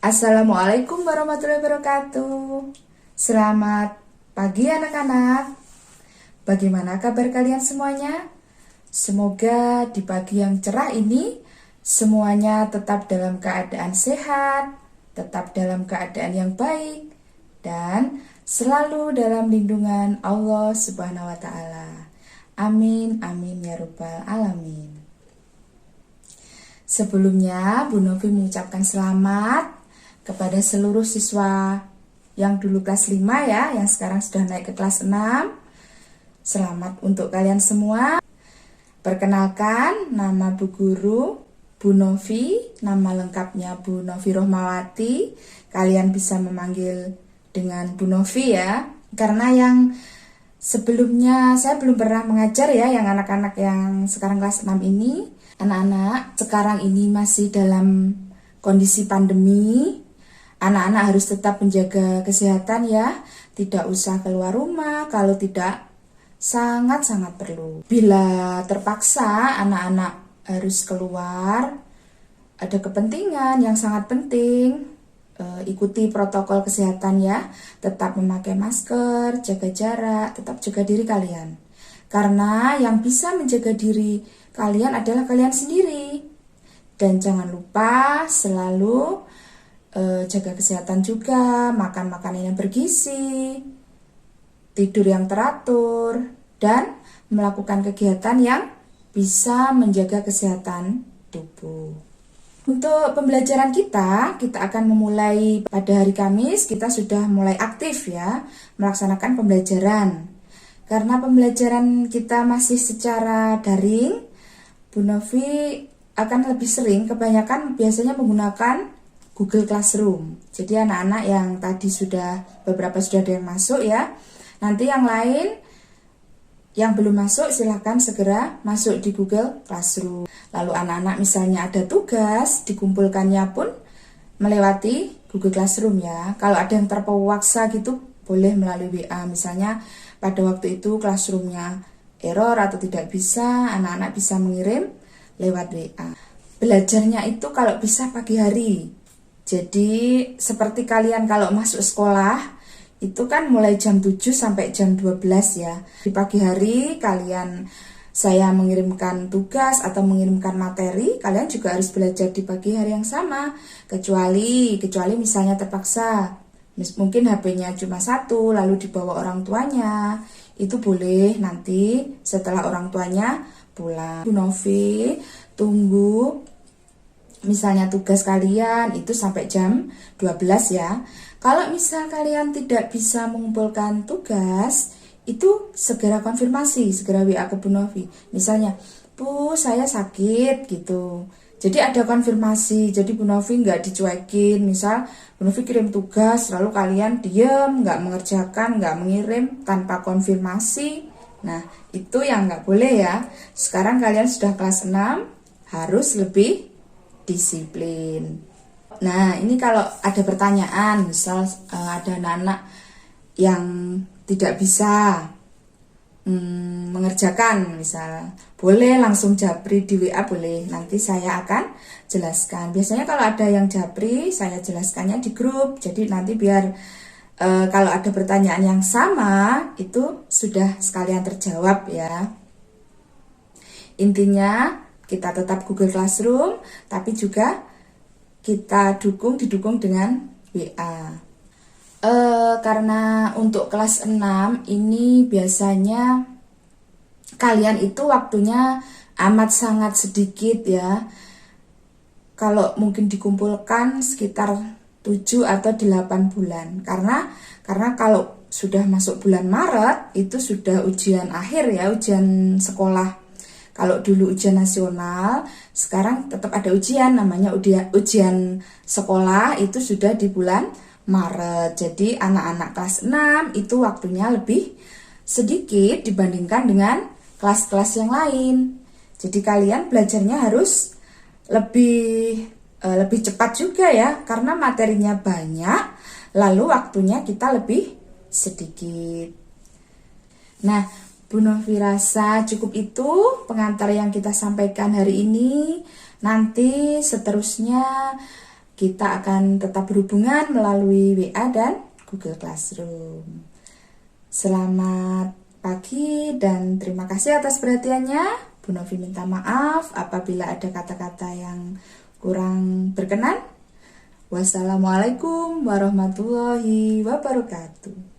Assalamualaikum warahmatullahi wabarakatuh. Selamat pagi anak-anak. Bagaimana kabar kalian semuanya? Semoga di pagi yang cerah ini semuanya tetap dalam keadaan sehat, tetap dalam keadaan yang baik, dan selalu dalam lindungan Allah Subhanahu wa Ta'ala. Amin, amin ya Rabbal Alamin. Sebelumnya, Bu Novi mengucapkan selamat kepada seluruh siswa yang dulu kelas 5 ya, yang sekarang sudah naik ke kelas 6. Selamat untuk kalian semua. Perkenalkan, nama Bu Guru, Bu Novi, nama lengkapnya Bu Novi Rohmawati. Kalian bisa memanggil dengan Bu Novi ya, karena yang sebelumnya saya belum pernah mengajar ya, yang anak-anak yang sekarang kelas 6 ini. Anak-anak sekarang ini masih dalam kondisi pandemi. Anak-anak harus tetap menjaga kesehatan ya. Tidak usah keluar rumah kalau tidak sangat-sangat perlu. Bila terpaksa anak-anak harus keluar, ada kepentingan yang sangat penting, ikuti protokol kesehatan ya. Tetap memakai masker, jaga jarak, tetap jaga diri kalian. Karena yang bisa menjaga diri kalian adalah kalian sendiri. Dan jangan lupa selalu jaga kesehatan juga, makan makanan yang bergizi, tidur yang teratur, dan melakukan kegiatan yang bisa menjaga kesehatan tubuh. Untuk pembelajaran kita akan memulai pada hari Kamis. Kita sudah mulai aktif ya, melaksanakan pembelajaran. Karena pembelajaran kita masih secara daring, Bu Novi akan lebih sering, kebanyakan biasanya menggunakan Google Classroom. Jadi anak-anak yang tadi beberapa sudah ada yang masuk ya. Nanti yang lain yang belum masuk silahkan segera masuk di Google Classroom. Lalu anak-anak misalnya ada tugas, dikumpulkannya pun melewati Google Classroom ya. Kalau ada yang terpaksa gitu boleh melalui WA. Misalnya pada waktu itu Classroomnya error atau tidak bisa, anak-anak bisa mengirim lewat WA. Belajarnya itu kalau bisa pagi hari. Jadi seperti kalian kalau masuk sekolah itu kan mulai jam 7 sampai jam 12 ya. Di pagi hari saya mengirimkan tugas atau mengirimkan materi, kalian juga harus belajar di pagi hari yang sama. Kecuali misalnya terpaksa, mungkin HP-nya cuma satu lalu dibawa orang tuanya. Itu boleh nanti setelah orang tuanya pulang. Bu Novi tunggu misalnya tugas kalian itu sampai jam 12 ya. Kalau misal kalian tidak bisa mengumpulkan tugas, itu segera konfirmasi, segera WA ke Bu Novi. Misalnya, Bu saya sakit gitu. Jadi ada konfirmasi, jadi Bu Novi nggak dicuekin. Misal Bu Novi kirim tugas, lalu kalian diam, nggak mengerjakan, nggak mengirim tanpa konfirmasi. Nah, itu yang nggak boleh ya. Sekarang kalian sudah kelas 6, harus lebih disiplin. Nah, ini kalau ada pertanyaan, misal ada anak-anak yang tidak bisa mengerjakan, misal boleh langsung japri di WA, boleh, nanti saya akan jelaskan. Biasanya kalau ada yang japri, saya jelaskannya di grup, jadi nanti biar kalau ada pertanyaan yang sama itu sudah sekalian terjawab ya. Intinya kita tetap Google Classroom, tapi juga kita didukung dengan WA. Karena untuk kelas 6 ini biasanya kalian itu waktunya amat sangat sedikit ya. Kalau mungkin dikumpulkan sekitar 7 atau 8 bulan. Karena kalau sudah masuk bulan Maret itu sudah ujian akhir ya, ujian sekolah. Kalau dulu ujian nasional, sekarang tetap ada ujian namanya ujian sekolah, itu sudah di bulan Maret. Jadi anak-anak kelas 6 itu waktunya lebih sedikit dibandingkan dengan kelas-kelas yang lain. Jadi kalian belajarnya harus lebih cepat juga ya, karena materinya banyak, lalu waktunya kita lebih sedikit. Nah, Bu Novi rasa cukup itu pengantar yang kita sampaikan hari ini. Nanti seterusnya kita akan tetap berhubungan melalui WA dan Google Classroom. Selamat pagi dan terima kasih atas perhatiannya. Bu Novi minta maaf apabila ada kata-kata yang kurang berkenan. Wassalamualaikum warahmatullahi wabarakatuh.